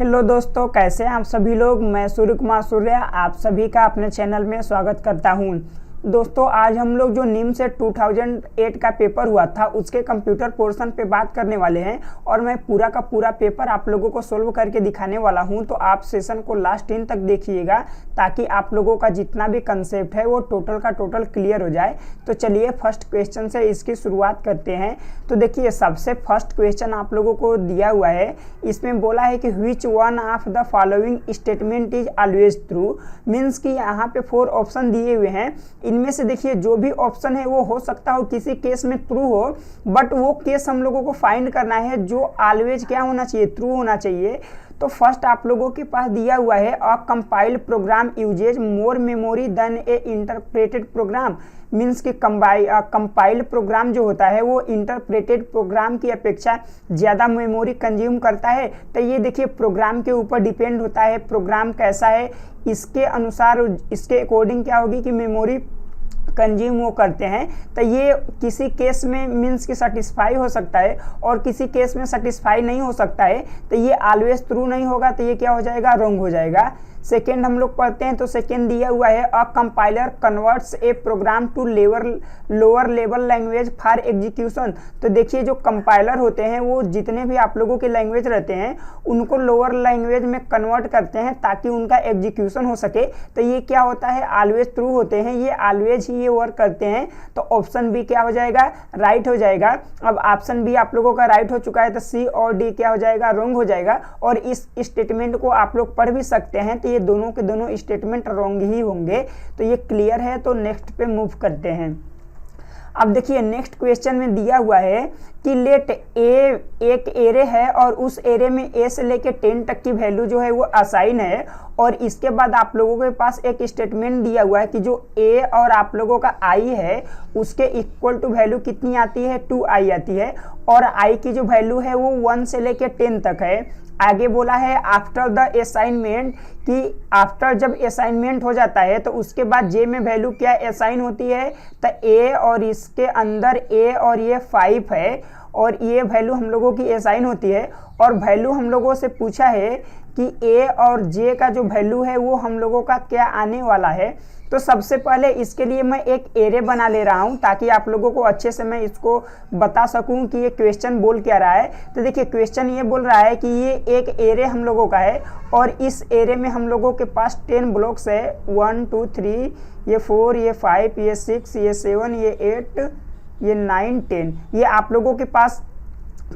Hello दोस्तों, कैसे हैं आप सभी लोग। मैं सूर्य कुमार सूर्य आप सभी का अपने चैनल में स्वागत करता हूं। दोस्तों, आज हम लोग जो निम से 2008 का पेपर हुआ था उसके कंप्यूटर पोर्शन पे बात करने वाले हैं और मैं पूरा का पूरा पेपर आप लोगों को सोल्व करके दिखाने वाला हूं। तो आप सेशन को लास्ट इन तक देखिएगा ताकि आप लोगों का जितना भी कंसेप्ट है वो टोटल का टोटल क्लियर हो जाए। तो चलिए फर्स्ट क्वेश्चन से इसकी शुरुआत करते हैं। तो देखिए, सबसे फर्स्ट क्वेश्चन आप लोगों को दिया हुआ है। इसमें बोला है कि which one of the following statement is always true. Means कि यहाँ पे 4 ऑप्शन दिए हुए हैं। इनमें से देखिए, जो भी ऑप्शन है वो हो सकता हो किसी केस में ट्रू हो, बट वो केस हम लोगों को फाइंड करना है जो ऑलवेज क्या होना चाहिए, ट्रू होना चाहिए। तो फर्स्ट आप लोगों के पास दिया हुआ है a compiled program uses more memory than a interpreted program. Means कि कंपाइल्ड प्रोग्राम जो होता है वो इंटरप्रेटेड प्रोग्राम की अपेक्षा ज़्यादा मेमोरी कंज्यूम करता है। तो ये देखिए, प्रोग्राम के ऊपर डिपेंड होता है, प्रोग्राम कैसा है इसके अनुसार, इसके अकॉर्डिंग क्या होगी कि मेमोरी कंज्यूम वो करते हैं। तो ये किसी केस में मीन्स कि सेटिस्फाई हो सकता है और किसी केस में सेटिस्फाई नहीं हो सकता है। तो ये ऑलवेज ट्रू नहीं होगा, तो ये क्या हो जाएगा, रॉन्ग हो जाएगा। सेकेंड हम लोग पढ़ते हैं। तो सेकेंड दिया हुआ है a compiler converts a program to lower level language for execution. तो देखिए, जो कंपाइलर होते हैं वो जितने भी आप लोगों के लैंग्वेज रहते हैं उनको लोअर लैंग्वेज में कन्वर्ट करते हैं ताकि उनका एग्जीक्यूशन हो सके। तो ये क्या होता है, ऑलवेज ट्रू होते हैं, ये ऑलवेज ही ये वर्क करते हैं। तो ऑप्शन बी क्या हो जाएगा, राइट हो जाएगा। अब ऑप्शन बी आप लोगों का राइट हो चुका है, तो सी और डी क्या हो जाएगा, रॉन्ग हो जाएगा। और इस स्टेटमेंट को आप लोग पढ़ भी सकते हैं। तो ये दोनों के दोनों स्टेटमेंट रॉन्ग ही होंगे। तो ये क्लियर है। तो नेक्स्ट पे मूव करते हैं। अब देखिए, नेक्स्ट क्वेश्चन में दिया हुआ है कि लेट ए एक एरे है और उस एरे में ए से लेके 10 तक की वैल्यू जो है वो असाइन है। और इसके बाद आप लोगों के पास एक स्टेटमेंट दिया हुआ है कि जो ए और आप लोगों का आई है उसके इक्वल टू वैल्यू कितनी आती है, 2i आती है। और आई की जो वैल्यू है वो 1 से लेके 10 तक है। आगे बोला है आफ्टर द असाइनमेंट, कि आफ्टर जब असाइनमेंट हो जाता है तो उसके बाद जे में वैल्यू क्या असाइन होती है, तो ए और इसके अंदर ए और ये 5 है और ये वैल्यू हम लोगों की असाइन होती है। और वैल्यू हम लोगों से पूछा है कि ए और जे का जो वैल्यू है वो हम लोगों का क्या आने वाला है। तो सबसे पहले इसके लिए मैं एक एरे बना ले रहा हूं ताकि आप लोगों को अच्छे से मैं इसको बता सकूं कि ये क्वेश्चन बोल क्या रहा है। तो देखिए, क्वेश्चन ये बोल रहा है कि ये एक एरे हम लोगों का है और इस एरे में हम लोगों के पास 10 ब्लॉक्स है, 1 2 3, ये 4, ये 5, ये 6, ये 7, ये 8, ये 9 10। ये आप लोगों के पास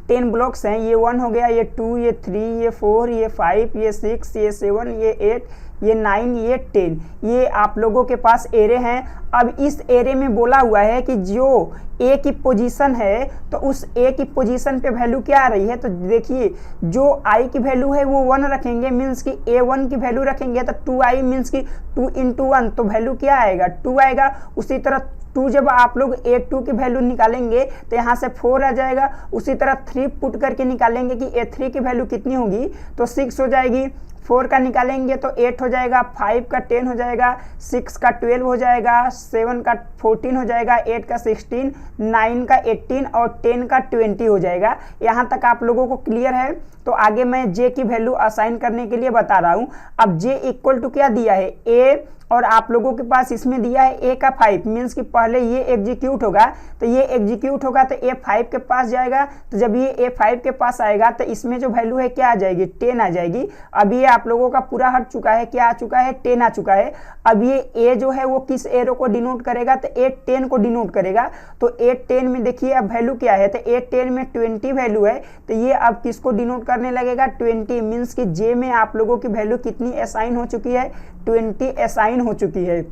10 ब्लॉक्स हैं। ये 1 हो गया, ये 2, ये 3, ये 4, ये 5, ये 6, ये 7, ये 8, ये 9, ये 10। ये आप लोगों के पास एरे हैं। अब इस एरे में बोला हुआ है कि जो ए की पोजीशन है तो उस ए की पोजीशन पे वैल्यू क्या आ रही है। तो देखिए, जो आई की वैल्यू है वो 1 रखेंगे, मीन्स कि A1 की वैल्यू रखेंगे तो 2i मीन्स कि 2 × 1, तो वैल्यू क्या आएगा, 2 आएगा। उसी तरह 2 जब आप लोग A2 की वैल्यू निकालेंगे तो यहाँ से 4 आ जाएगा। उसी तरह 3 पुट करके निकालेंगे कि A3 की वैल्यू कितनी होगी, तो 6 हो जाएगी। 4 का निकालेंगे तो 8 हो जाएगा, 5 का 10 हो जाएगा, 6 का 12 हो जाएगा, 7 का 14 हो जाएगा, 8 का 16, 9 का 18 और 10 का 20 हो जाएगा। यहाँ तक आप लोगों को क्लियर है। तो आगे मैं जे की वैल्यू असाइन करने के लिए बता रहा हूँ। अब जे इक्वल टू क्या दिया है, ए, और आप लोगों के पास इसमें दिया है ए का 5, मीन्स कि पहले ये एग्जीक्यूट होगा। तो ये एग्जीक्यूट होगा तो ए 5 के पास जाएगा। तो जब ये ए 5 के पास आएगा तो इसमें जो वैल्यू है क्या आ जाएगी, 10 आ जाएगी। अब ये आप लोगों का पूरा हट चुका है, क्या आ चुका है, 10 आ चुका है। अब ये ए जो है वो किस एरो को डिनोट करेगा, तो ए 10 को डिनोट करेगा। तो ए 10 में देखिए अब वैल्यू क्या है, तो ए 10 में 20 वैल्यू है। तो ये अब किसको डिनोट करने लगेगा, 20, मीन्स कि जे में आप लोगों की वैल्यू कितनी असाइन हो चुकी है, 20 असाइन हो चुकी है।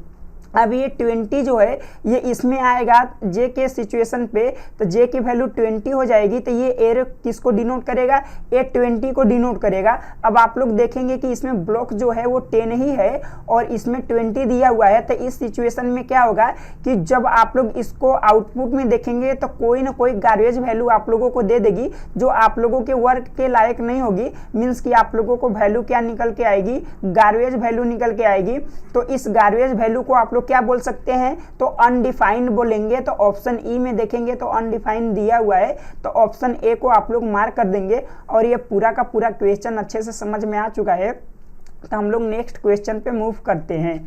अब ये 20 जो है ये इसमें आएगा जे के सिचुएशन पे, तो जे की वैल्यू 20 हो जाएगी। तो ये एरो किसको डिनोट करेगा, ए 20 को डिनोट करेगा। अब आप लोग देखेंगे कि इसमें ब्लॉक जो है वो 10 ही है और इसमें 20 दिया हुआ है। तो इस सिचुएशन में क्या होगा कि जब आप लोग इसको आउटपुट में देखेंगे तो कोई ना कोई गार्बेज वैल्यू आप लोगों को दे देगी जो आप लोगों के वर्क के लायक नहीं होगी। मीन्स कि आप लोगों को वैल्यू क्या निकल के आएगी, गार्बेज वैल्यू निकल के आएगी। तो इस गार्बेज वैल्यू को आप लोग लोग क्या बोल सकते हैं, तो अनडिफाइंड बोलेंगे। तो ऑप्शन ई में देखेंगे तो अनडिफाइंड दिया हुआ है, तो ऑप्शन ए को आप लोग मार्क कर देंगे। और ये पूरा का पूरा क्वेश्चन अच्छे से समझ में आ चुका है, तो हम लोग नेक्स्ट क्वेश्चन पे मूव करते हैं।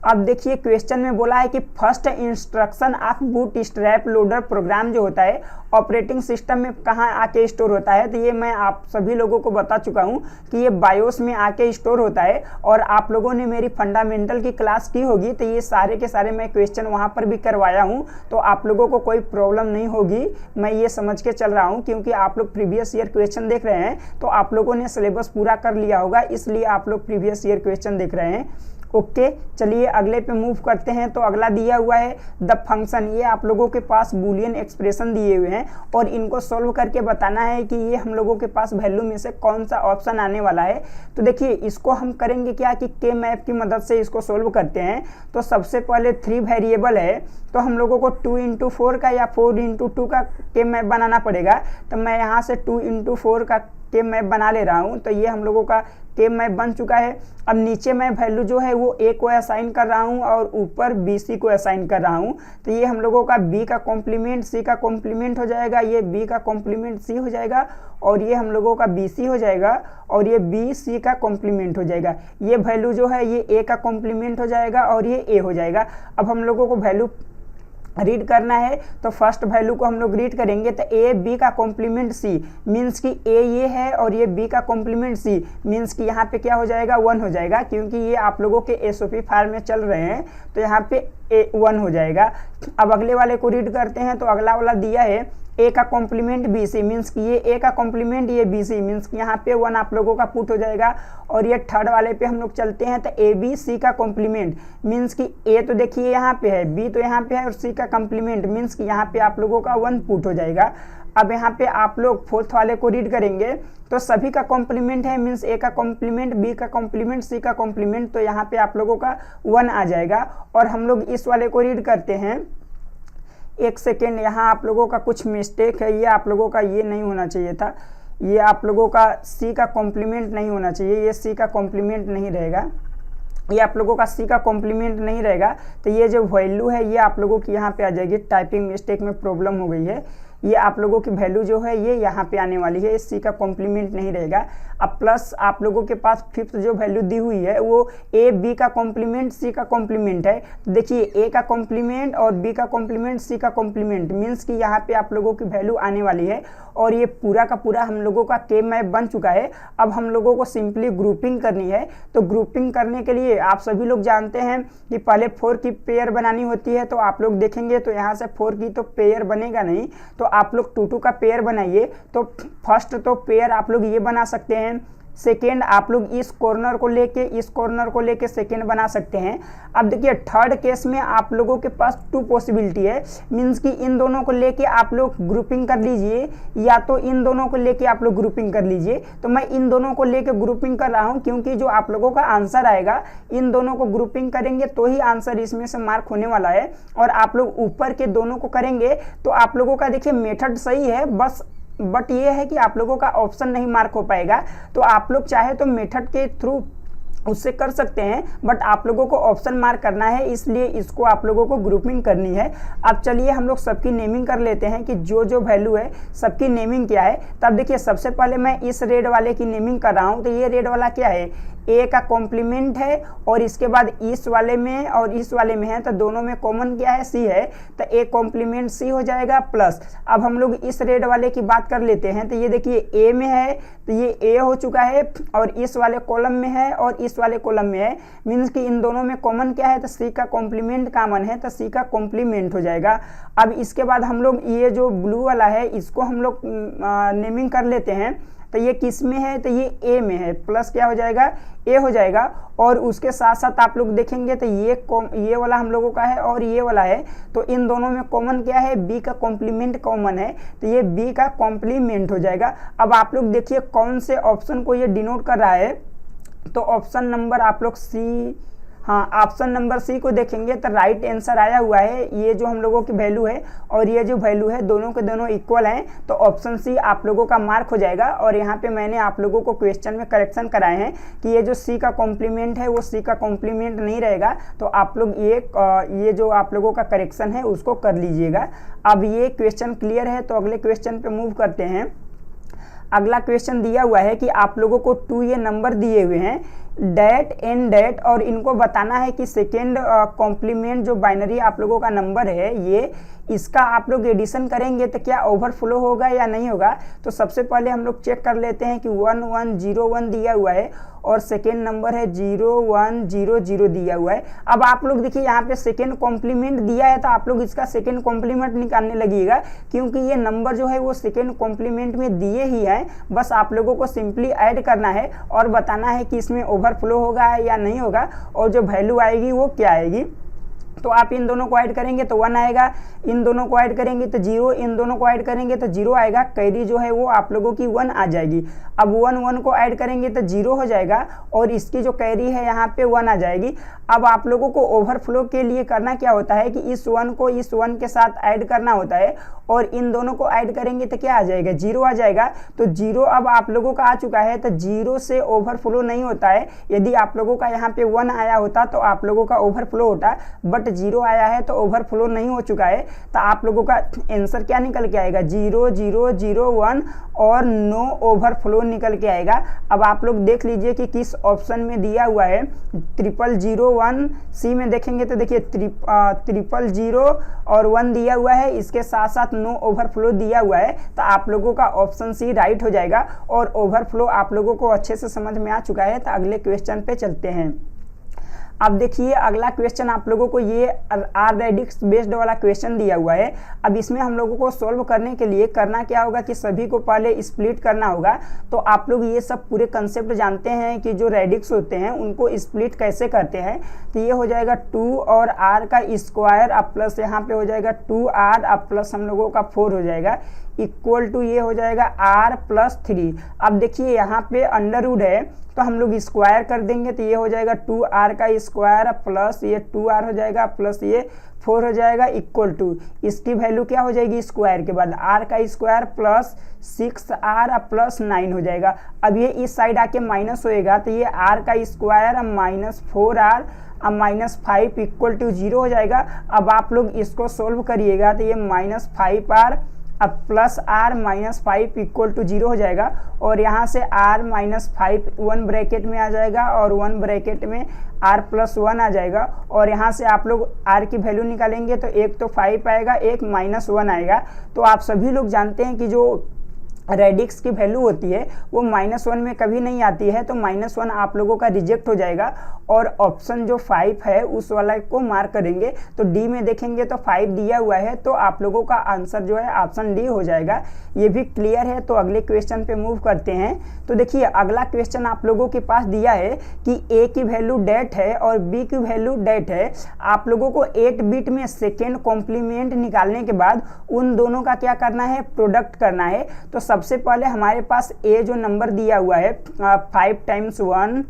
अब देखिए क्वेश्चन में बोला है कि first instruction of bootstrap loader program जो होता है ऑपरेटिंग सिस्टम में कहाँ आके स्टोर होता है। तो ये मैं आप सभी लोगों को बता चुका हूँ कि ये बायोस में आके स्टोर होता है, और आप लोगों ने मेरी फंडामेंटल की क्लास की होगी तो ये सारे के सारे मैं क्वेश्चन वहाँ पर भी करवाया हूँ, तो आप लोगों को कोई प्रॉब्लम नहीं होगी, मैं ये समझ के चल रहा हूँ। क्योंकि आप लोग प्रीवियस ईयर क्वेश्चन देख रहे हैं तो आप लोगों ने सिलेबस पूरा कर लिया होगा, इसलिए आप लोग प्रीवियस ईयर क्वेश्चन देख रहे हैं। ओके चलिए अगले पे मूव करते हैं। तो अगला दिया हुआ है द फंक्शन। ये आप लोगों के पास बूलियन एक्सप्रेशन दिए हुए हैं और इनको सॉल्व करके बताना है कि ये हम लोगों के पास वैल्यू में से कौन सा ऑप्शन आने वाला है। तो देखिए इसको हम करेंगे क्या कि के मैप की मदद से इसको सॉल्व करते हैं। तो सबसे पहले 3 वेरिएबल है, तो हम लोगों को 2 into 4 का या 4 into 2 का के मैप बनाना पड़ेगा। तो मैं यहाँ से 2 into 4 का के मैप बना ले रहा हूँ। तो ये हम लोगों का के मैप बन चुका है। अब नीचे मैं वैल्यू जो है वो ए को असाइन कर रहा हूँ और ऊपर बी सी को असाइन कर रहा हूँ। तो ये हम लोगों का बी का कॉम्प्लीमेंट सी का कॉम्प्लीमेंट हो जाएगा, ये बी का कॉम्प्लीमेंट सी हो जाएगा, और ये हम लोगों का बी सी हो जाएगा, और ये बी सी का कॉम्प्लीमेंट हो जाएगा। ये वैल्यू जो है ये ए का कॉम्प्लीमेंट हो जाएगा और ये ए हो जाएगा। अब हम लोगों को वैल्यू रीड करना है, तो फर्स्ट वैल्यू को हम लोग रीड करेंगे। तो ए बी का कॉम्प्लीमेंट सी मीन्स कि ए ये है और ये बी का कॉम्प्लीमेंट सी मीन्स कि यहाँ पे क्या हो जाएगा 1 हो जाएगा, क्योंकि ये आप लोगों के एसओपी फार्म में चल रहे हैं। तो यहाँ पे ए 1 हो जाएगा। अब अगले वाले को रीड करते हैं। तो अगला वाला दिया है ए का कॉम्प्लीमेंट बी सी मीन्स कि ये ए का कॉम्प्लीमेंट ये बी सी मीन्स कि यहाँ पे 1 आप लोगों का पुट हो जाएगा। और ये थर्ड वाले पे हम लोग चलते हैं। तो ए बी सी का कॉम्प्लीमेंट मीन्स कि ए तो देखिए यहाँ पे है, बी तो यहाँ पे है, और सी का कॉम्प्लीमेंट मीन्स कि यहाँ पे आप लोगों का 1 पुट हो जाएगा। अब यहाँ पे आप लोग फोर्थ वाले को रीड करेंगे। तो सभी का कॉम्प्लीमेंट है मीन्स ए का कॉम्प्लीमेंट बी का कॉम्प्लीमेंट सी का कॉम्प्लीमेंट, तो यहाँ पे आप लोगों का 1 आ जाएगा। और हम लोग इस वाले को रीड करते हैं। एक सेकेंड, यहाँ आप लोगों का कुछ मिस्टेक है, ये आप लोगों का ये नहीं होना चाहिए था, ये आप लोगों का सी का कॉम्प्लीमेंट नहीं होना चाहिए, ये सी का कॉम्प्लीमेंट नहीं रहेगा, ये आप लोगों का सी का कॉम्प्लीमेंट नहीं रहेगा। तो ये जो वैल्यू है ये आप लोगों की यहाँ पे आ जाएगी। टाइपिंग मिस्टेक में प्रॉब्लम हो गई है, ये आप लोगों की वैल्यू जो है ये यहाँ पे आने वाली है, सी का कॉम्प्लीमेंट नहीं रहेगा। अब प्लस आप लोगों के पास फिफ्थ जो वैल्यू दी हुई है वो ए बी का कॉम्प्लीमेंट सी का कॉम्प्लीमेंट है। तो देखिए ए का कॉम्प्लीमेंट और बी का कॉम्प्लीमेंट सी का कॉम्प्लीमेंट मीन्स कि यहाँ पे आप लोगों की वैल्यू आने वाली है। और ये पूरा का पूरा हम लोगों का के मैप बन चुका है। अब हम लोगों को सिंपली ग्रुपिंग करनी है। तो ग्रुपिंग करने के लिए आप सभी लोग जानते हैं कि पहले 4 की पेयर बनानी होती है। तो आप लोग देखेंगे तो यहाँ से 4 की तो पेयर बनेगा नहीं, तो आप लोग 2 2 का पेयर बनाइए। तो फर्स्ट तो पेयर आप लोग ये बना सकते हैं, सेकेंड आप लोग इस कॉर्नर को लेके सेकेंड बना सकते हैं। अब देखिए थर्ड केस में आप लोगों के पास 2 पॉसिबिलिटी है, मीन्स कि इन दोनों को लेके आप लोग ग्रुपिंग कर लीजिए या तो इन दोनों को लेके आप लोग ग्रुपिंग कर लीजिए। तो मैं इन दोनों को लेके ग्रुपिंग कर रहा हूं, क्योंकि जो आप लोगों का आंसर आएगा इन दोनों को ग्रुपिंग करेंगे तो ही आंसर इसमें से मार्क होने वाला है। और आप लोग ऊपर के दोनों को करेंगे तो आप लोगों का देखिए मेथड सही है, बट ये है कि आप लोगों का ऑप्शन नहीं मार्क हो पाएगा। तो आप लोग चाहे तो मेथड के थ्रू उससे कर सकते हैं, बट आप लोगों को ऑप्शन मार्क करना है, इसलिए इसको आप लोगों को ग्रुपिंग करनी है। अब चलिए हम लोग सबकी नेमिंग कर लेते हैं कि जो जो वैल्यू है सबकी नेमिंग क्या है। तब देखिए सबसे पहले मैं इस रेड वाले की नेमिंग कर रहा हूं। तो ये रेड वाला क्या है, ए का कॉम्प्लीमेंट है, और इसके बाद इस वाले में और इस वाले में है, तो दोनों में कॉमन क्या है, सी है। तो ए कॉम्प्लीमेंट सी हो जाएगा प्लस। अब हम लोग इस रेड वाले की बात कर लेते हैं। तो ये देखिए ए में है, तो ये ए हो चुका है, और इस वाले कॉलम में है और इस वाले कॉलम में है, मीन्स कि इन दोनों में कॉमन क्या है, तो सी का कॉम्प्लीमेंट कॉमन है, तो सी का कॉम्प्लीमेंट हो जाएगा। अब इसके बाद हम लोग ये जो ब्लू वाला है इसको हम लोग नेमिंग कर लेते हैं। तो ये किस में है, तो ये ए में है, प्लस क्या हो जाएगा, ए हो जाएगा। और उसके साथ साथ आप लोग देखेंगे तो ये वाला हम लोगों का है और ये वाला है, तो इन दोनों में कॉमन क्या है, बी का कॉम्प्लीमेंट कॉमन है, तो ये बी का कॉम्प्लीमेंट हो जाएगा। अब आप लोग देखिए कौन से ऑप्शन को ये डिनोट कर रहा है। तो ऑप्शन नंबर आप लोग सी हाँ, ऑप्शन नंबर सी को देखेंगे तो राइट आंसर आया हुआ है। ये जो हम लोगों की वैल्यू है और ये जो वैल्यू है दोनों के दोनों इक्वल हैं, तो ऑप्शन सी आप लोगों का मार्क हो जाएगा। और यहाँ पे मैंने आप लोगों को क्वेश्चन में करेक्शन कराए हैं कि ये जो सी का कॉम्प्लीमेंट है वो सी का कॉम्प्लीमेंट नहीं रहेगा, तो आप लोग ये जो आप लोगों का करेक्शन है उसको कर लीजिएगा। अब ये क्वेश्चन क्लियर है, तो अगले क्वेश्चन पे मूव करते हैं। अगला क्वेश्चन दिया हुआ है कि आप लोगों को 2 ये नंबर दिए हुए हैं, डेट एंड डेट, और इनको बताना है कि सेकेंड कॉम्प्लीमेंट जो बाइनरी आप लोगों का नंबर है ये, इसका आप लोग एडिशन करेंगे तो क्या ओवरफ्लो होगा या नहीं होगा। तो सबसे पहले हम लोग चेक कर लेते हैं कि 1101 दिया हुआ है और सेकेंड नंबर है 0100 दिया हुआ है। अब आप लोग देखिए यहाँ पे सेकेंड कॉम्प्लीमेंट दिया है, तो आप लोग इसका सेकेंड कॉम्प्लीमेंट निकालने लगिएगा, क्योंकि ये नंबर जो है वो सेकेंड कॉम्प्लीमेंट में दिए ही है। बस आप लोगों को सिंपली ऐड करना है और बताना है कि इसमें ओवरफ्लो होगा या नहीं होगा, और जो वैल्यू आएगी वो क्या आएगी। तो आप इन दोनों को ऐड करेंगे तो 1 आएगा, इन दोनों को ऐड करेंगे तो 0, इन दोनों को ऐड करेंगे तो 0 आएगा। कैरी जो है वो आप लोगों की 1 आ जाएगी। अब 1 को ऐड करेंगे तो 0 हो जाएगा और इसकी जो कैरी है यहाँ पे 1 आ जाएगी। अब आप लोगों को ओवरफ्लो के लिए करना क्या होता है कि इस 1 को इस 1 के साथ ऐड करना होता है, और इन दोनों को ऐड करेंगे तो क्या आ जाएगा, 0 आ जाएगा। तो 0 अब आप लोगों का आ चुका है, तो 0 से ओवरफ्लो नहीं होता है। यदि आप लोगों का यहाँ पे 1 आया होता तो आप लोगों का ओवरफ्लो होता, बट 0 आया है तो ओवरफ्लो नहीं हो चुका है। तो आप लोगों का आंसर क्या निकल के आएगा, 0001 और नो ओवरफ्लो निकल के आएगा। अब आप लोग देख लीजिए कि किस ऑप्शन में दिया हुआ है। 0001 सी में देखेंगे तो देखिए 000 और 1 दिया हुआ है, इसके साथ साथ नो ओवरफ्लो दिया हुआ है। तो आप लोगों का ऑप्शन सी राइट हो जाएगा और ओवरफ्लो आप लोगों को अच्छे से समझ में आ चुका है। तो अगले क्वेश्चन पे चलते हैं। अब देखिए अगला क्वेश्चन आप लोगों को ये रेडिक्स बेस्ड वाला क्वेश्चन दिया हुआ है। अब इसमें हम लोगों को सॉल्व करने के लिए करना क्या होगा कि सभी को पहले स्प्लिट करना होगा। तो आप लोग ये सब पूरे कंसेप्ट जानते हैं कि जो रेडिक्स होते हैं उनको स्प्लिट कैसे करते हैं। तो ये हो जाएगा 2 और r का स्क्वायर अब प्लस यहाँ पे हो जाएगा 2r अब प्लस हम लोगों का 4 हो जाएगा, इक्वल टू ये हो जाएगा r प्लस 3। अब देखिए यहाँ पे अंडर रूट है तो हम लोग स्क्वायर कर देंगे, तो ये हो जाएगा 2r का स्क्वायर प्लस ये 2r हो जाएगा प्लस ये 4 हो जाएगा, इक्वल टू इसकी वैल्यू क्या हो जाएगी स्क्वायर के बाद r का स्क्वायर प्लस 6r प्लस 9 हो जाएगा। अब ये इस साइड आके माइनस होएगा, तो ये r का स्क्वायर माइनस 4r अब माइनस 5 इक्वल टू 0 हो जाएगा। अब आप लोग इसको सोल्व करिएगा तो ये माइनस 5r अब plus r minus 5 equal to 0 हो जाएगा, और यहाँ से r माइनस 5 1 ब्रैकेट में आ जाएगा और 1 ब्रैकेट में r प्लस 1 आ जाएगा। और यहाँ से आप लोग r की वैल्यू निकालेंगे तो एक तो 5 आएगा, एक माइनस 1 आएगा। तो आप सभी लोग जानते हैं कि जो रेडिक्स की वैल्यू होती है वो -1 में कभी नहीं आती है, तो -1 आप लोगों का रिजेक्ट हो जाएगा और ऑप्शन जो 5 है उस वाला को मार्क करेंगे। तो डी में देखेंगे तो 5 दिया हुआ है, तो आप लोगों का आंसर जो है ऑप्शन डी हो जाएगा। ये भी क्लियर है। तो अगले क्वेश्चन पे मूव करते हैं। तो देखिए अगला क्वेश्चन आप लोगों के पास दिया है कि ए की वैल्यू डेट है और बी की वैल्यू डेट है। आप लोगों को 8 बिट में सेकेंड कॉम्प्लीमेंट निकालने के बाद उन दोनों का क्या करना है, प्रोडक्ट करना है। तो सबसे पहले हमारे पास ए जो नंबर दिया हुआ है 5 टाइम्स 1,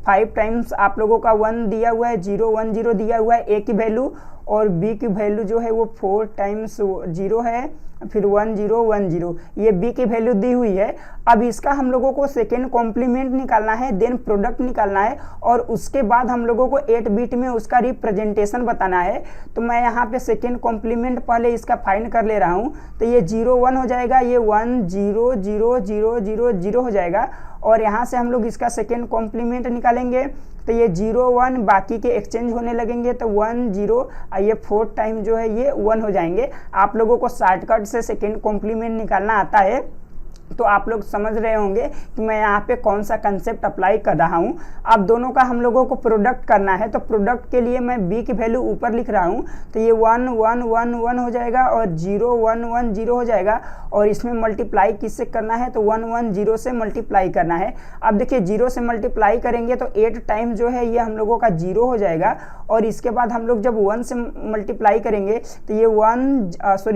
5 टाइम्स आप लोगों का 1 दिया हुआ है, 010 दिया हुआ है ए की वैल्यू, और बी की वैल्यू जो है वो 4 टाइम्स 0 है, फिर 1010 ये बी की वैल्यू दी हुई है। अब इसका हम लोगों को सेकेंड कॉम्प्लीमेंट निकालना है, देन प्रोडक्ट निकालना है, और उसके बाद हम लोगों को 8 बिट में उसका रिप्रेजेंटेशन बताना है। तो मैं यहाँ पे सेकेंड कॉम्प्लीमेंट पहले इसका फाइंड कर ले रहा हूँ। तो ये 01 हो जाएगा, ये 100000 हो जाएगा, और यहाँ से हम लोग इसका सेकेंड कॉम्प्लीमेंट निकालेंगे तो ये 01 बाकी के एक्सचेंज होने लगेंगे, तो 10 ये 4 टाइम जो है ये 1 हो जाएंगे। आप लोगों को शॉर्टकट से सेकेंड कॉम्प्लीमेंट निकालना आता है, तो आप लोग समझ रहे होंगे कि मैं यहाँ पे कौन सा कंसेप्ट अप्लाई कर रहा हूँ। अब दोनों का हम लोगों को प्रोडक्ट करना है, तो प्रोडक्ट के लिए मैं b की वैल्यू ऊपर लिख रहा हूँ। तो ये 1111 हो जाएगा और 0110 हो जाएगा, और इसमें मल्टीप्लाई किससे करना है, तो 110 से मल्टीप्लाई करना है। अब देखिए 0 से मल्टीप्लाई करेंगे तो 8 टाइम जो है ये हम लोगों का 0 हो जाएगा, और इसके बाद हम लोग जब 1 से मल्टीप्लाई करेंगे तो ये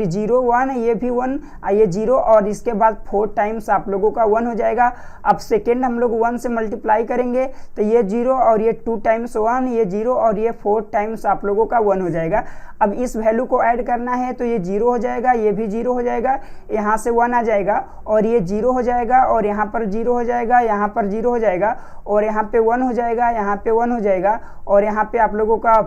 0 1 ये भी 1 ये 0, और इसके बाद 4 टाइम टाइम्स आप लोगों का 1 हो जाएगा। अब सेकेंड हम लोग 1 से मल्टीप्लाई करेंगे तो ये 0 और ये 2 टाइम्स 1, ये 0 और ये 4 टाइम्स आप लोगों का 1 हो जाएगा। अब इस वैल्यू को ऐड करना है तो ये 0 हो जाएगा, ये भी 0 हो जाएगा, यहाँ से 1 आ जाएगा और ये 0 हो जाएगा और यहाँ पर 0 हो जाएगा, यहाँ पर 0 हो जाएगा और यहाँ पे 1 हो जाएगा, यहाँ पे 1 हो जाएगा और यहाँ पे आप लोगों का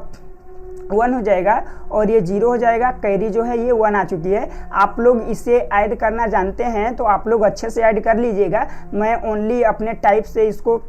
1 हो जाएगा और ये 0 हो जाएगा। कैरी जो है ये 1 आ चुकी है। आप लोग इसे ऐड करना जानते हैं तो आप लोग अच्छे से ऐड कर लीजिएगा। मैं ओनली अपने टाइप से इसको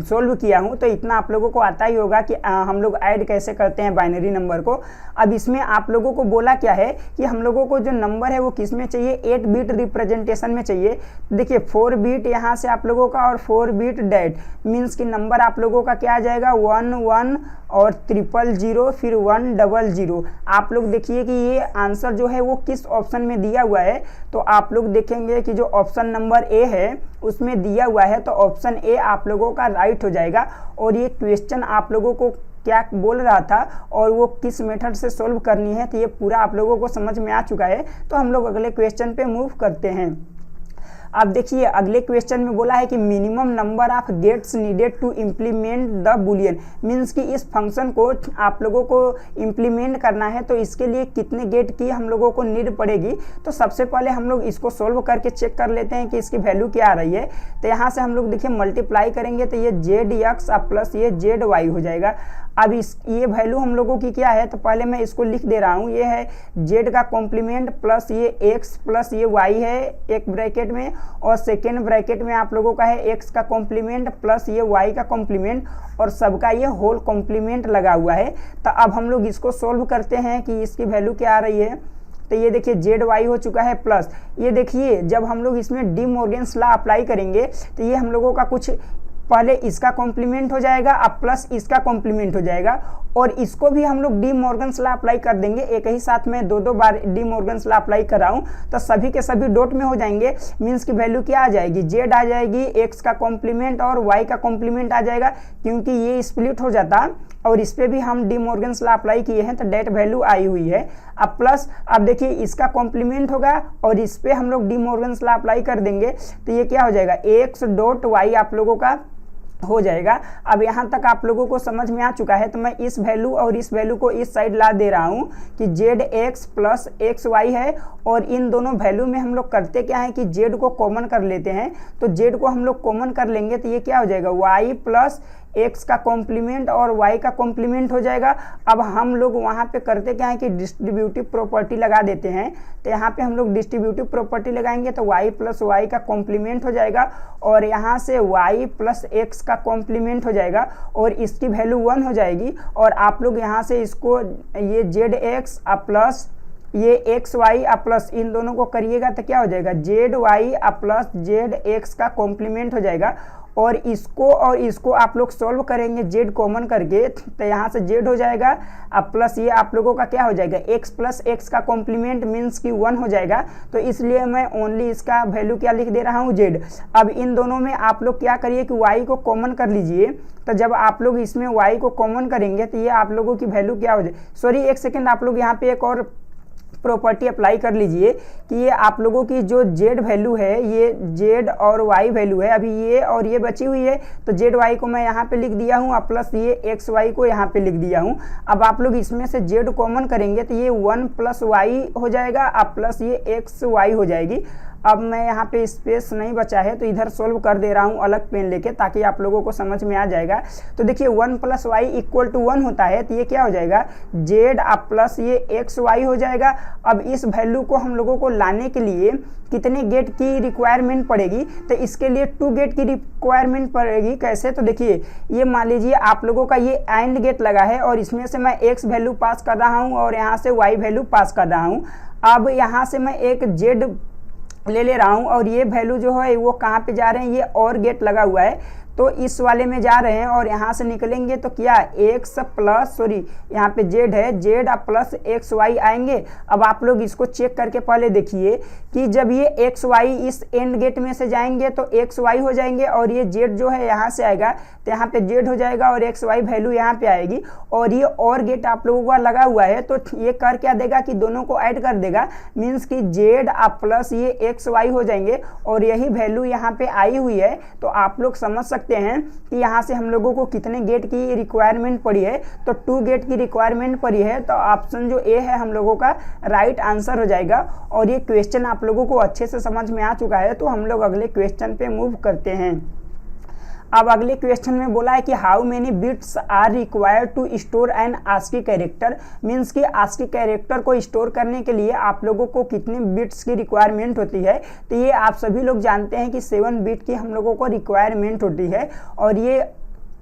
सोल्व किया हूं तो इतना आप लोगों को आता ही होगा कि हम लोग ऐड कैसे करते हैं बाइनरी नंबर को। अब इसमें आप लोगों को बोला क्या है कि हम लोगों को जो नंबर है वो किस में चाहिए, 8 बिट रिप्रेजेंटेशन में चाहिए। देखिए 4 बिट यहाँ से आप लोगों का और 4 बिट डेट मीन्स कि नंबर आप लोगों का क्या आ जाएगा 1 1 और 000 फिर 100। आप लोग देखिए कि ये आंसर जो है वो किस ऑप्शन में दिया हुआ है, तो आप लोग देखेंगे कि जो ऑप्शन नंबर ए है उसमें दिया हुआ है, तो ऑप्शन ए आप लोगों का राइट हो जाएगा। और ये क्वेश्चन आप लोगों को क्या बोल रहा था और वो किस मेथड से सोल्व करनी है, तो ये पूरा आप लोगों को समझ में आ चुका है। तो हम लोग अगले क्वेश्चन पे मूव करते हैं। अब देखिए अगले क्वेश्चन में बोला है कि minimum number of gates needed to implement the Boolean, means कि इस फंक्शन को आप लोगों को इम्प्लीमेंट करना है तो इसके लिए कितने गेट की हम लोगों को नीड पड़ेगी। तो सबसे पहले हम लोग इसको सोल्व करके चेक कर लेते हैं कि इसकी वैल्यू क्या आ रही है। तो यहाँ से हम लोग देखिए मल्टीप्लाई करेंगे तो ये ZX प्लस ये ZY हो जाएगा। अब ये वैल्यू हम लोगों की क्या है, तो पहले मैं इसको लिख दे रहा हूँ। ये है Z का कॉम्प्लीमेंट प्लस ये X प्लस ये Y है एक ब्रैकेट में, और सेकेंड ब्रैकेट में आप लोगों का है X का कॉम्प्लीमेंट प्लस ये Y का कॉम्प्लीमेंट और सबका ये होल कॉम्प्लीमेंट लगा हुआ है। तो अब हम लोग इसको सोल्व करते हैं कि इसकी वैल्यू क्या आ रही है। तो ये देखिए ZY हो चुका है प्लस ये देखिए जब हम लोग इसमें डी मॉर्गन्स लॉ अप्लाई करेंगे तो ये हम लोगों का कुछ पहले इसका कॉम्प्लीमेंट हो जाएगा अब प्लस इसका कॉम्प्लीमेंट हो जाएगा, और इसको भी हम लोग डी मॉर्गन्स लॉ अप्लाई कर देंगे। एक ही साथ में दो बार डी मॉर्गन्स लॉ अप्लाई कर रहा हूँ तो सभी के सभी डॉट में हो जाएंगे। मीन्स की वैल्यू क्या आ जाएगी, Z आ जाएगी, X का कॉम्प्लीमेंट और Y का कॉम्प्लीमेंट आ जाएगा, क्योंकि ये स्प्लिट हो जाता और इस पे भी हम डी मॉर्गन्स लॉ अप्लाई किए हैं तो डेट वैल्यू आई हुई है। अब प्लस अब देखिए इसका कॉम्प्लीमेंट होगा और इस पे हम लोग डी मॉर्गन्स लॉ अप्लाई कर देंगे तो ये क्या हो जाएगा X डॉट Y आप लोगों का हो जाएगा। अब यहाँ तक आप लोगों को समझ में आ चुका है तो मैं इस वैल्यू और इस वैल्यू को इस साइड ला दे रहा हूँ कि ZX प्लस XY है, और इन दोनों वैल्यू में हम लोग करते क्या है कि Z को कॉमन कर लेते हैं। तो Z को हम लोग कॉमन कर लेंगे तो ये क्या हो जाएगा Y प्लस X का कॉम्प्लीमेंट और Y का कॉम्प्लीमेंट हो जाएगा। अब हम लोग वहाँ पे करते क्या है कि डिस्ट्रीब्यूटिव प्रॉपर्टी लगा देते हैं। तो यहाँ पे हम लोग डिस्ट्रीब्यूटिव प्रॉपर्टी लगाएंगे तो Y प्लस Y का कॉम्प्लीमेंट हो जाएगा और यहाँ से Y प्लस X का कॉम्प्लीमेंट हो जाएगा और इसकी वैल्यू 1 हो जाएगी। और आप लोग यहाँ से इसको ये ZX प्लस ये XY प्लस इन दोनों को करिएगा तो क्या हो जाएगा ZY प्लस ZX का कॉम्प्लीमेंट हो जाएगा। और इसको आप लोग सॉल्व करेंगे Z कॉमन करके तो यहाँ से Z हो जाएगा अब प्लस ये आप लोगों का क्या हो जाएगा X प्लस X का कॉम्प्लीमेंट मीन्स की 1 हो जाएगा। तो इसलिए मैं ओनली इसका वैल्यू क्या लिख दे रहा हूँ Z। अब इन दोनों में आप लोग क्या करिए कि Y को कॉमन कर लीजिए। तो जब आप लोग इसमें Y को कॉमन करेंगे तो ये आप लोगों की वैल्यू क्या हो जाए, सॉरी एक सेकेंड, आप लोग यहाँ पे एक और प्रॉपर्टी अप्लाई कर लीजिए कि ये आप लोगों की जो Z वैल्यू है ये Z और Y वैल्यू है, अभी ये और ये बची हुई है तो ZY को मैं यहाँ पे लिख दिया हूँ अब प्लस ये XY को यहाँ पे लिख दिया हूँ। अब आप लोग इसमें से Z कॉमन करेंगे तो ये 1 प्लस Y हो जाएगा अब प्लस ये XY हो जाएगी। अब मैं यहाँ पे स्पेस नहीं बचा है तो इधर सोल्व कर दे रहा हूँ अलग पेन लेके ताकि आप लोगों को समझ में आ जाएगा। तो देखिए 1 प्लस Y इक्वल टू 1 होता है तो ये क्या हो जाएगा Z अब प्लस ये XY हो जाएगा। अब इस वैल्यू को हम लोगों को लाने के लिए कितने गेट की रिक्वायरमेंट पड़ेगी, तो इसके लिए 2 गेट की रिक्वायरमेंट पड़ेगी। कैसे, तो देखिए ये मान लीजिए आप लोगों का ये एंड गेट लगा है और इसमें से मैं X वैल्यू पास कर रहा हूँ और यहाँ से Y वैल्यू पास कर रहा हूँ। अब यहाँ से मैं एक Z ले रहा हूँ और ये वैल्यू जो है वो कहाँ पे जा रहे हैं, ये और गेट लगा हुआ है तो इस वाले में जा रहे हैं और यहाँ से निकलेंगे तो क्या x प्लस सॉरी यहाँ पे z है, z प्लस एक्स वाई आएंगे। अब आप लोग इसको चेक करके पहले देखिए कि जब ये एक्स वाई इस एंड गेट में से जाएंगे तो एक्स वाई हो जाएंगे और ये z जो है यहाँ से आएगा तो यहाँ पे z हो जाएगा और एक्स वाई वैल्यू यहाँ पे आएगी। और ये और गेट आप लोगों का लगा हुआ है तो ये कर क्या देगा कि दोनों को ऐड कर देगा, मीन्स कि z प्लस ये एक्स वाई हो जाएंगे और यही वैल्यू यहाँ पे आई हुई है। तो आप लोग समझ सकते हैं कि यहाँ से हम लोगों को कितने गेट की रिक्वायरमेंट पड़ी है, तो 2 गेट की रिक्वायरमेंट पड़ी है। तो ऑप्शन जो ए है हम लोगों का राइट आंसर हो जाएगा। और ये क्वेश्चन आप लोगों को अच्छे से समझ में आ चुका है, तो हम लोग अगले क्वेश्चन पे मूव करते हैं। अब अगले क्वेश्चन में बोला है कि how many bits are required to store an ASCII character, means कि आस्की कैरेक्टर को स्टोर करने के लिए आप लोगों को कितने बिट्स की रिक्वायरमेंट होती है। तो ये आप सभी लोग जानते हैं कि 7 बिट की हम लोगों को रिक्वायरमेंट होती है और ये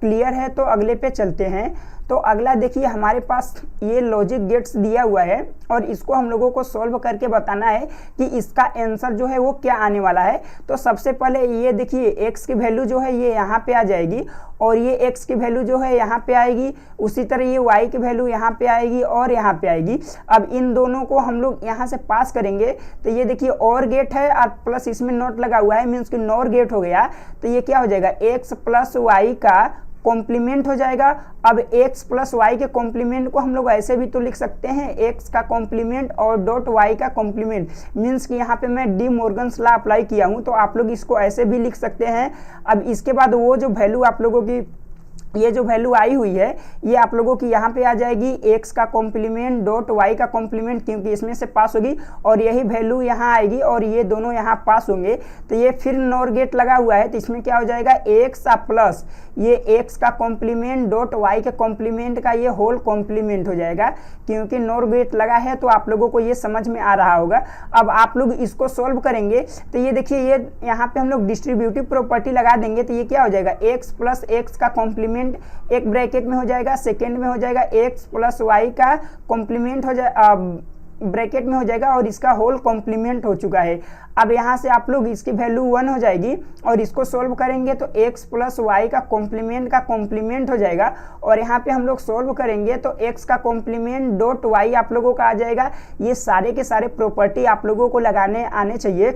क्लियर है। तो अगले पे चलते हैं। तो अगला देखिए हमारे पास ये लॉजिक गेट्स दिया हुआ है और इसको हम लोगों को सॉल्व करके बताना है कि इसका आंसर जो है वो क्या आने वाला है। तो सबसे पहले ये देखिए x की वैल्यू जो है ये यहाँ पे आ जाएगी और ये x की वैल्यू जो है यहाँ पे आएगी, उसी तरह ये y की वैल्यू यहाँ पे आएगी और यहाँ पे आएगी। अब इन दोनों को हम लोग यहाँ से पास करेंगे तो ये देखिए और गेट है और प्लस इसमें नॉट लगा हुआ है, मीन्स कि नॉर गेट हो गया। तो ये क्या हो जाएगा x प्लस वाई का कॉम्प्लीमेंट हो जाएगा। अब x प्लस वाई के कॉम्प्लीमेंट को हम लोग ऐसे भी तो लिख सकते हैं, x का कॉम्प्लीमेंट और डॉट y का कॉम्प्लीमेंट, मीन्स कि यहाँ पे मैं डी मॉर्गन्स लॉ अप्लाई किया हूँ, तो आप लोग इसको ऐसे भी लिख सकते हैं। अब इसके बाद वो जो वैल्यू आप लोगों की ये जो वैल्यू आई हुई है ये आप लोगों की यहाँ पे आ जाएगी x का कॉम्प्लीमेंट डॉट y का कॉम्प्लीमेंट, क्योंकि इसमें से पास होगी और यही वैल्यू यहाँ आएगी और ये दोनों यहाँ पास होंगे। तो ये फिर नॉर गेट लगा हुआ है तो इसमें क्या हो जाएगा x प्लस ये x का कॉम्प्लीमेंट डॉट y के कॉम्प्लीमेंट का ये होल कॉम्प्लीमेंट हो जाएगा, क्योंकि नॉर गेट लगा है। तो आप लोगों को ये समझ में आ रहा होगा। अब आप लोग इसको सॉल्व करेंगे तो ये देखिए ये यहाँ पे हम लोग डिस्ट्रीब्यूटिव प्रॉपर्टी लगा देंगे तो ये क्या हो जाएगा x प्लस एक्स का कॉम्प्लीमेंट एक ब्रैकेट में हो जाएगा, सेकेंड में हो जाएगा x प्लस वाई का कॉम्प्लीमेंट हो जाए ब्रैकेट में हो जाएगा और इसका होल कॉम्प्लीमेंट हो चुका है। अब यहाँ से आप लोग इसकी वैल्यू 1 हो जाएगी और इसको सोल्व करेंगे तो x प्लस वाई का कॉम्प्लीमेंट हो जाएगा और यहाँ पे हम लोग सोल्व करेंगे तो x का कॉम्प्लीमेंट डॉट y आप लोगों का आ जाएगा। ये सारे के सारे प्रॉपर्टी आप लोगों को लगाने आने चाहिए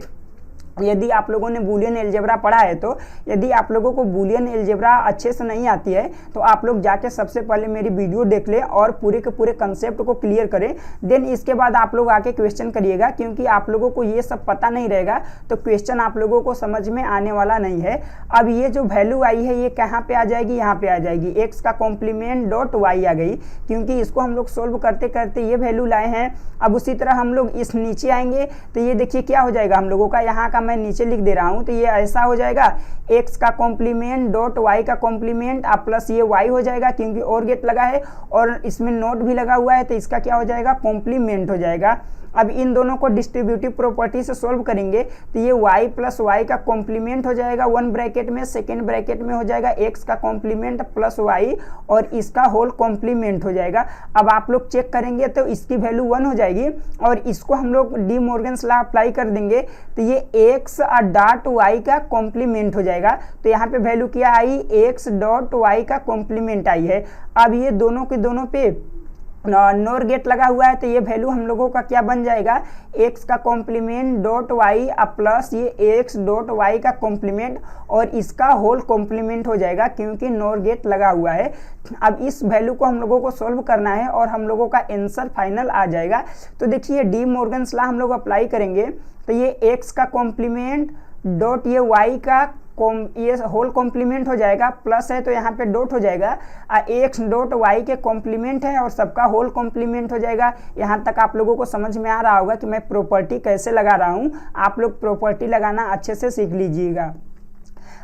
यदि आप लोगों ने बूलियन अलजेब्रा पढ़ा है। तो यदि आप लोगों को बूलियन अलजेब्रा अच्छे से नहीं आती है तो आप लोग जाके सबसे पहले मेरी वीडियो देख लें और पूरे के पूरे कंसेप्ट को क्लियर करें, देन इसके बाद आप लोग आके क्वेश्चन करिएगा, क्योंकि आप लोगों को ये सब पता नहीं रहेगा तो क्वेश्चन आप लोगों को समझ में आने वाला नहीं है। अब ये जो वैल्यू आई है ये कहाँ पे आ जाएगी, यहाँ पे आ जाएगी, एक्स का कॉम्प्लीमेंट डॉट वाई आ गई, क्योंकि इसको हम लोग सोल्व करते करते ये वैल्यू लाए हैं। अब उसी तरह हम लोग इस नीचे आएंगे तो ये देखिए क्या हो जाएगा हम लोगों का, यहाँ का मैं नीचे लिख दे रहा हूं तो ये ऐसा हो जाएगा, x का कॉम्प्लीमेंट डॉट y का कॉम्प्लीमेंट अब प्लस ये y हो जाएगा, क्योंकि और गेट लगा है और इसमें नोट भी लगा हुआ है तो इसका क्या हो जाएगा, कॉम्प्लीमेंट हो जाएगा। अब इन दोनों को डिस्ट्रीब्यूटिव प्रॉपर्टी से सॉल्व करेंगे तो ये y प्लस वाई का कॉम्प्लीमेंट हो जाएगा 1 ब्रैकेट में, सेकेंड ब्रैकेट में हो जाएगा x का कॉम्प्लीमेंट प्लस y और इसका होल कॉम्प्लीमेंट हो जाएगा। अब आप लोग चेक करेंगे तो इसकी वैल्यू 1 हो जाएगी और इसको हम लोग डी मॉर्गन्स लॉ अप्लाई कर देंगे तो ये x डॉट y का कॉम्प्लीमेंट हो जाएगा। तो यहाँ पे वैल्यू क्या आई, x डॉट y का कॉम्प्लीमेंट आई है। अब ये दोनों के दोनों पे नॉर गेट लगा हुआ है तो ये वैल्यू हम लोगों का क्या बन जाएगा, x का कॉम्प्लीमेंट डॉट y प्लस ये x डॉट y का कॉम्प्लीमेंट और इसका होल कॉम्प्लीमेंट हो जाएगा, क्योंकि नॉर गेट लगा हुआ है। अब इस वैल्यू को हम लोगों को सॉल्व करना है और हम लोगों का आंसर फाइनल आ जाएगा। तो देखिए डी मॉर्गन्स लॉ हम लोग अप्लाई करेंगे तो ये x का कॉम्प्लीमेंट डॉट ये y का ये होल कॉम्प्लीमेंट हो जाएगा, प्लस है तो यहाँ पे डॉट हो जाएगा, x डॉट y के कॉम्प्लीमेंट है और सबका होल कॉम्प्लीमेंट हो जाएगा। यहाँ तक आप लोगों को समझ में आ रहा होगा कि मैं प्रॉपर्टी कैसे लगा रहा हूँ। आप लोग प्रॉपर्टी लगाना अच्छे से सीख लीजिएगा।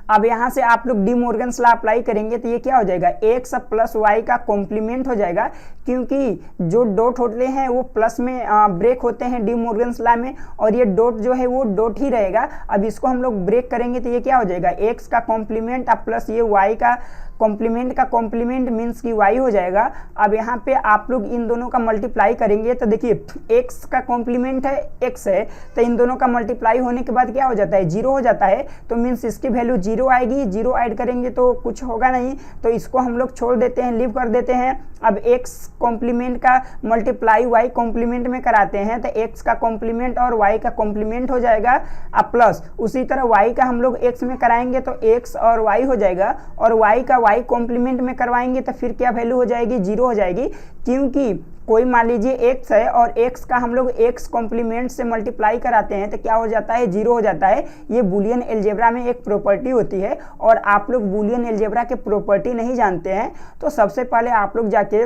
अब यहाँ से आप लोग डी मॉर्गन्स लॉ अप्लाई करेंगे तो ये क्या हो जाएगा, x प्लस वाई का कॉम्प्लीमेंट हो जाएगा, क्योंकि जो डॉट होते हैं वो प्लस में ब्रेक होते हैं डी मॉर्गन्स लॉ में और ये डॉट जो है वो डॉट ही रहेगा। अब इसको हम लोग ब्रेक करेंगे तो ये क्या हो जाएगा, x का कॉम्प्लीमेंट प्लस ये y का कॉम्प्लीमेंट का कॉम्प्लीमेंट मीन्स कि y हो जाएगा। अब यहाँ पे आप लोग इन दोनों का मल्टीप्लाई करेंगे तो देखिए x का कॉम्प्लीमेंट है x है, तो इन दोनों का मल्टीप्लाई होने के बाद क्या हो जाता है, 0 हो जाता है। तो मीन्स इसकी वैल्यू 0 आएगी, 0 ऐड करेंगे तो कुछ होगा नहीं, तो इसको हम लोग छोड़ देते हैं, लीव कर देते हैं। अब x कॉम्प्लीमेंट का मल्टीप्लाई y कॉम्प्लीमेंट में कराते हैं तो x का कॉम्प्लीमेंट और y का कॉम्प्लीमेंट हो जाएगा। अब प्लस उसी तरह y का हम लोग x में कराएंगे तो x और y हो जाएगा, और y का y कॉम्प्लीमेंट में करवाएंगे तो फिर क्या वैल्यू हो जाएगी, 0 हो जाएगी। क्योंकि कोई मान लीजिए x है और x का हम लोग x कॉम्प्लीमेंट से मल्टीप्लाई कराते हैं तो क्या हो जाता है, 0 हो जाता है। ये बूलियन अलजेब्रा में एक प्रॉपर्टी होती है, और आप लोग बूलियन अलजेब्रा के प्रॉपर्टी नहीं जानते हैं तो सबसे पहले आप लोग जाके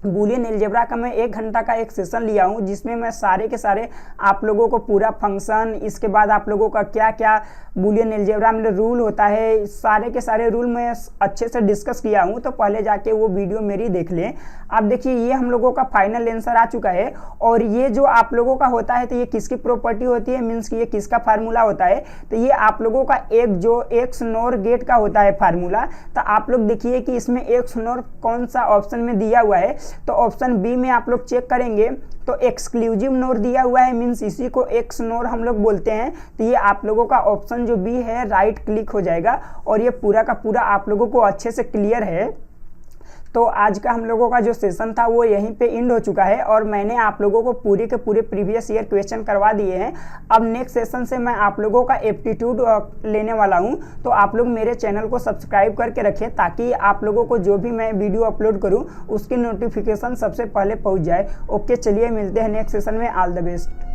बूलियन अलजेब्रा का मैं 1 घंटा का एक सेशन लिया हूँ, जिसमें मैं सारे के सारे आप लोगों को पूरा फंक्शन, इसके बाद आप लोगों का क्या क्या बूलियन अलजेब्रा में रूल होता है, सारे के सारे रूल मैं अच्छे से डिस्कस किया हूँ। तो पहले जाके वो वीडियो मेरी देख लें। अब देखिए ये हम लोगों का फाइनल आंसर आ चुका है, और ये जो आप लोगों का होता है तो ये किसकी प्रॉपर्टी होती है, मीन्स कि ये किसका फार्मूला होता है, तो ये आप लोगों का एक जो एक्स नोर गेट का होता है फार्मूला। तो आप लोग देखिए कि इसमें एक्स नोर कौन सा ऑप्शन में दिया हुआ है, तो ऑप्शन बी में आप लोग चेक करेंगे तो एक्सक्लूसिव नोर दिया हुआ है, मीन्स इसी को एक्स नोर हम लोग बोलते हैं। तो ये आप लोगों का ऑप्शन जो बी है राइट क्लिक हो जाएगा, और ये पूरा का पूरा आप लोगों को अच्छे से क्लियर है। तो आज का हम लोगों का जो सेशन था वो यहीं पे एंड हो चुका है, और मैंने आप लोगों को पूरे के पूरे प्रीवियस ईयर क्वेश्चन करवा दिए हैं। अब नेक्स्ट सेशन से मैं आप लोगों का एप्टीट्यूड लेने वाला हूं, तो आप लोग मेरे चैनल को सब्सक्राइब करके रखें ताकि आप लोगों को जो भी मैं वीडियो अपलोड करूं उसकी नोटिफिकेशन सबसे पहले पहुंच जाए। ओके, चलिए मिलते हैं नेक्स्ट सेशन में। All the best.